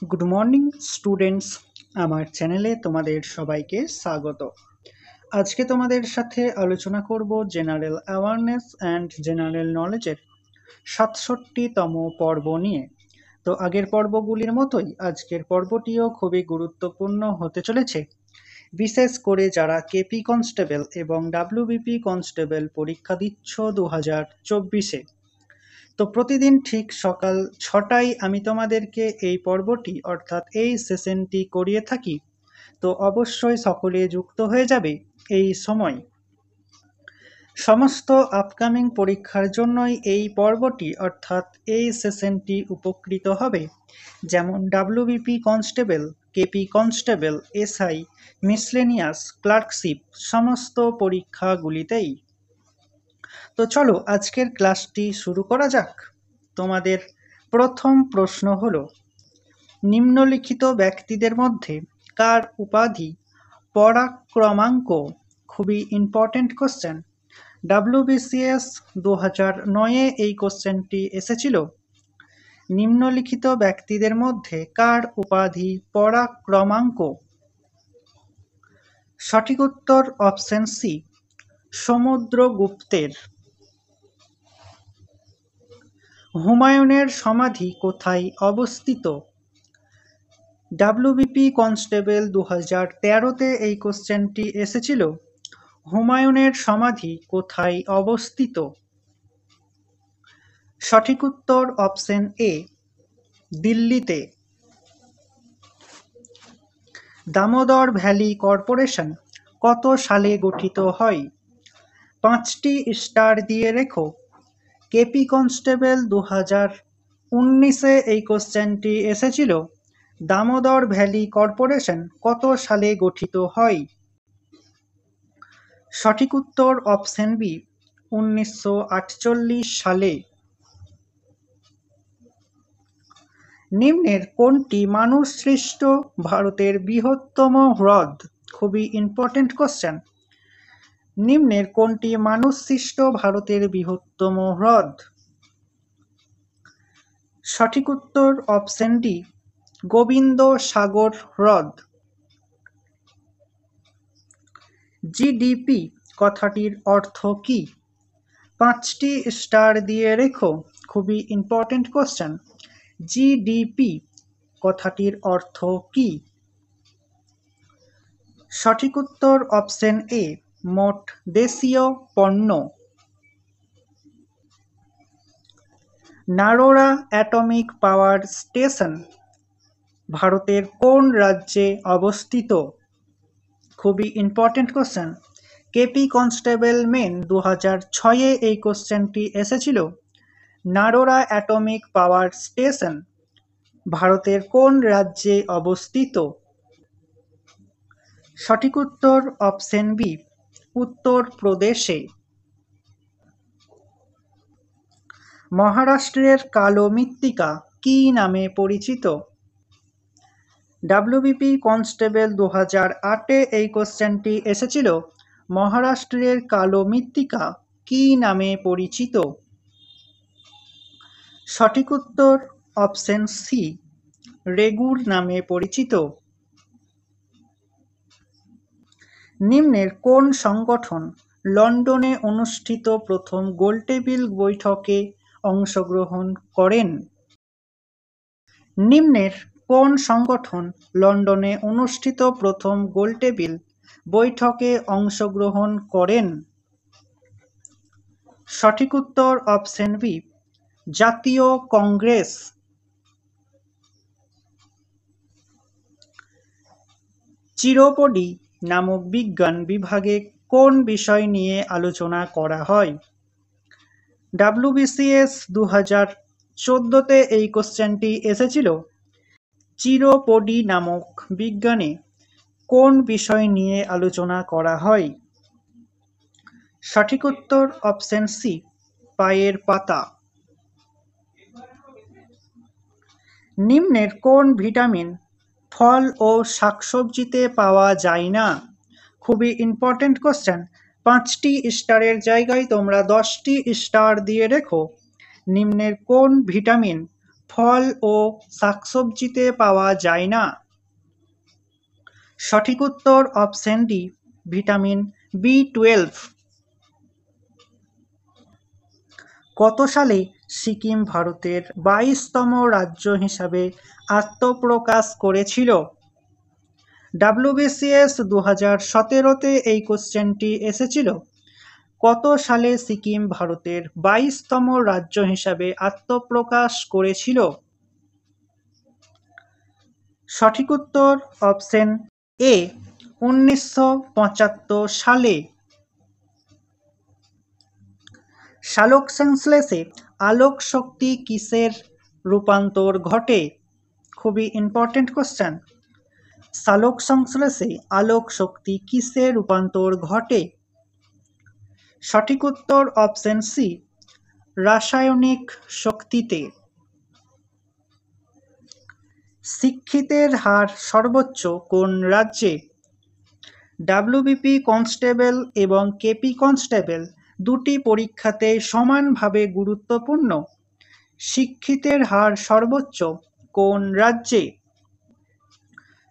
Good morning students, আমার চ্যানেলে তোমাদের সবাইকে স্বাগত। আজকে তোমাদের সাথে আলোচনা করব জেনারেল অ্যাওয়ারনেস অ্যান্ড জেনারেল নলেজের ৬৭তম পর্ব নিয়ে। তো আগের পর্বগুলির মতোই আজকের পর্বটিও খুবই গুরুত্বপূর্ণ হতে চলেছে, বিশেষ করে যারা কেপি কনস্টেবল এবং ডাব্লিউবিপি কনস্টেবল পরীক্ষা দিচ্ছ 2024-এ। তো প্রতিদিন ঠিক সকাল ৬টায় আমি তোমাদেরকে এই পর্বটি অর্থাৎ এই সেশনটি করিয়ে থাকি। তো অবশ্যই সকলে যুক্ত হয়ে যাবে এই সময়। সমস্ত আপকামিং পরীক্ষার জন্যই এই পর্বটি অর্থাৎ এই সেশনটি উপকৃত হবে, যেমন WBP constable, KP constable, SI, miscellaneous, clerkship সমস্ত পরীক্ষাগুলিতেই। তো চলো আজকের ক্লাসটি শুরু করা যাক। তোমাদের প্রথম প্রশ্ন হলো, নিম্নলিখিত ব্যক্তিদের মধ্যে কার উপাধি পরাক্রমাঙ্ক? খুবই ইম্পর্টেন্ট কোশ্চেন। WBCS 2009-এ এই কোশ্চেনটি এসেছিল। নিম্নলিখিত ব্যক্তিদের মধ্যে কার উপাধি পরাক্রমাঙ্ক? সঠিক উত্তর অপশন সি, সমুদ্রগুপ্তের। হুমায়ুনের সমাধি কোথায় অবস্থিত? ডাব্লিউবিপি কনস্টেবল 2013-তে এই কোশ্চেনটি এসেছিল। হুমায়ুনের সমাধি কোথায় অবস্থিত? সঠিক উত্তর অপশন এ, দিল্লিতে। দামোদর ভ্যালি কর্পোরেশন কত সালে গঠিত হয়? 5টি স্টার দিয়ে রেখো। কেপি কনস্টেবল 2019-এ এই কোশ্চেনটি এসেছিল। দামোদর ভ্যালি কর্পোরেশন কত সালে গঠিত হয়? সঠিক উত্তর অপশন বি, 1948 সালে। নিম্নের কোনটি মানুষ সৃষ্ট ভারতের বৃহত্তম হ্রদ? খুবই ইম্পর্টেন্ট কোশ্চেন। নিম্নের কোনটি মানুষ সৃষ্ট ভারতের বৃহত্তম হ্রদ? সঠিক উত্তর অপশন ডি, গোবিন্দ সাগর হ্রদ। জিডিপি কথাটির অর্থ কি? 5টি স্টার দিয়ে রেখো। খুবই ইম্পর্টেন্ট কোশ্চেন। জিডিপি কথাটির অর্থ কি? সঠিক উত্তর অপশন এ, মোট দেশীয় পণ্য। নারোরা অ্যাটমিক পাওয়ার স্টেশন ভারতের কোন রাজ্যে অবস্থিত? খুবই important question. KP constable main 2006-এ এই কোশ্চেনটি এসেছিল। নারোরা অ্যাটমিক পাওয়ার স্টেশন ভারতের কোন রাজ্যে অবস্থিত? সঠিক উত্তর অপশন বি, উত্তর প্রদেশে। মহারাষ্ট্রের কালো মৃত্তিকা কী নামে পরিচিত? ডাব্লিউবিপি কনস্টেবল 2008-এ এই কোশ্চেনটি এসেছিল। মহারাষ্ট্রের কালো মৃত্তিকা কী নামে পরিচিত? সঠিক উত্তর অপশন সি, রেগুর নামে পরিচিত। নিম্নের কোন সংগঠন লন্ডনে অনুষ্ঠিত প্রথম গোলটেবিল বৈঠকে অংশগ্রহণ করেন? নিম্নের কোন সংগঠন লন্ডনে অনুষ্ঠিত প্রথম গোলটেবিল বৈঠকে অংশগ্রহণ করেন? সঠিক উত্তর অপশন বি, জাতীয় কংগ্রেস। চিরোপডি নামক বিজ্ঞান বিভাগে কোন বিষয় নিয়ে আলোচনা করা হয়? WBCS 2014-তে এই কোশ্চেনটি এসেছিল। চিরোপডি নামক বিজ্ঞানে কোন বিষয় নিয়ে আলোচনা করা হয়? সঠিক উত্তর অপশন সি, পায়ের পাতা। নিম্নের কোন ভিটামিন ফল ও শাকসবজিতে পাওয়া যায় না? খুবই ইম্পর্টেন্ট কোশ্চেন। 5টি স্টারের জায়গায় তোমরা 10টি স্টার দিয়ে রেখো। নিম্নের কোন ভিটামিন ফল ও শাকসবজিতে পাওয়া যায় না? সঠিক উত্তর অপশন ডি, ভিটামিন B12। কত সালে সিকিম ভারতের 22তম রাজ্য হিসাবে আত্মপ্রকাশ করেছিল? WBCS 2017-তে এই কোশ্চেনটি এসেছিল। কত সালে সিকিম ভারতের 22তম রাজ্য হিসাবে আত্মপ্রকাশ করেছিল? সঠিক উত্তর অপশন এ, 1975 সালে। সালোক সংশ্লেষে আলোক শক্তি কিসের রূপান্তর ঘটে? খুবই ইম্পর্টেন্ট কোশ্চেন। সালোক সংশ্লেষে আলোক শক্তি কিসে রূপান্তর ঘটে? সঠিক উত্তর অপশন সি, রাসায়নিক শক্তিতে। শিক্ষিতের হার সর্বোচ্চ কোন রাজ্যে? WBP কনস্টেবল এবং KP কনস্টেবল দুটি পরীক্ষাতে সমানভাবে গুরুত্বপূর্ণ। শিক্ষিতের হার সর্বোচ্চ কোন রাজ্যে?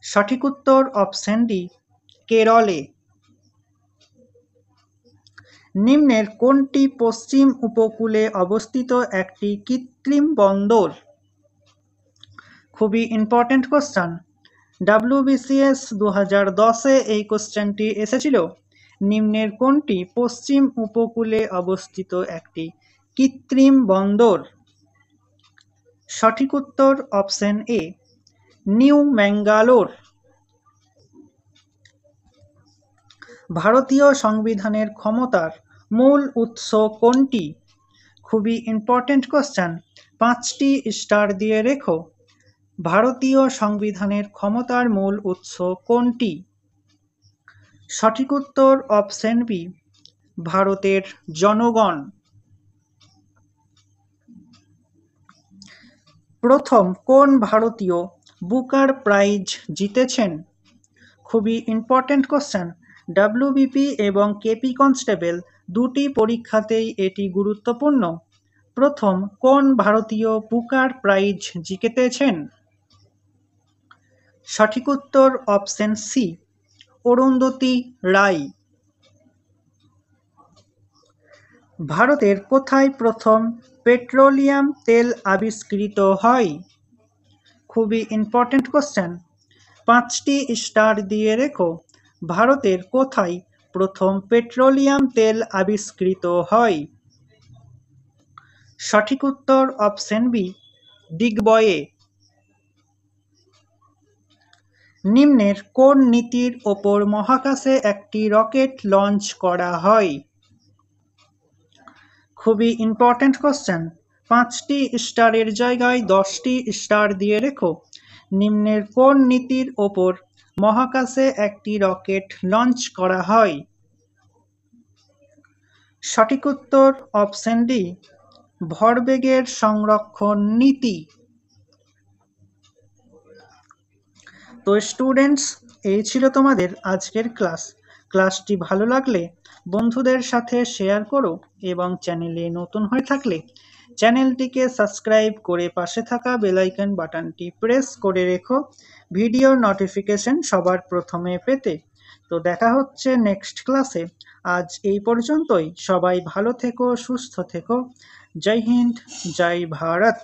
সঠিক উত্তর অপশন ডি, কেরলে। নিম্নের কোনটি পশ্চিম উপকূলে অবস্থিত একটি কৃত্রিম বন্দর? খুবই ইম্পর্টেন্ট কোশ্চেন। WBCS 2010-এ এই কোশ্চেনটি এসেছিল। নিম্নের কোনটি পশ্চিম উপকূলে অবস্থিত একটি কৃত্রিম বন্দর? সঠিক উত্তর অপশন এ, নিউ ম্যাঙ্গালোর। ভারতীয় সংবিধানের ক্ষমতার মূল উৎস কোনটি? খুবই ইম্পর্টেন্ট কোশ্চেন, 5টি স্টার দিয়ে রেখো। ভারতীয় সংবিধানের ক্ষমতার মূল উৎস কোনটি? সঠিক উত্তর অপশন বি, ভারতের জনগণ। প্রথম কোন ভারতীয় বুকার প্রাইজ জিতেছেন? খুবই ইম্পর্টেন্ট কোশ্চেন। WBP এবং KP কনস্টেবল দুটি পরীক্ষাতেই এটি গুরুত্বপূর্ণ। প্রথম কোন ভারতীয় বুকার প্রাইজ জিতেছেন? সঠিক উত্তর অপশন সি, অরুন্ধতী রায়। ভারতের কোথায় প্রথম পেট্রোলিয়াম তেল আবিষ্কৃত হয়? খুবই ইম্পর্টেন্ট কোশ্চেন, 5টি স্টার দিয়ে রেখো। ভারতের কোথায় প্রথম পেট্রোলিয়াম তেল আবিষ্কৃত হয়? সঠিক উত্তর অপশন বি, দিগ্বয়ে। নিম্নের কোন নীতির ওপর মহাকাশে একটি রকেট লঞ্চ করা হয়? খুবই ইম্পর্টেন্ট কোশ্চেন, 5টি স্টারের জায়গায় 10টি স্টার দিয়ে রেখো। নিম্নের কোন নীতির ওপর মহাকাশে একটি রকেট লঞ্চ করা হয়? সঠিক উত্তর অপশন ডি, ভরবেগের সংরক্ষণ নীতি। তো স্টুডেন্টস, এই ছিল তোমাদের আজকের ক্লাসটি ভালো লাগলে বন্ধুদের সাথে শেয়ার করো এবং চ্যানেলে নতুন হয়ে থাকলে চ্যানেলটিকে সাবস্ক্রাইব করে পাশে থাকা বেল আইকন বাটনটি প্রেস করে রেখো ভিডিওর নোটিফিকেশন সবার প্রথমে পেতে। তো দেখা হচ্ছে নেক্সট ক্লাসে। আজ এই পর্যন্তই। সবাই ভালো থেকো, সুস্থ থেকো। জয় হিন্দ, জয় ভারত।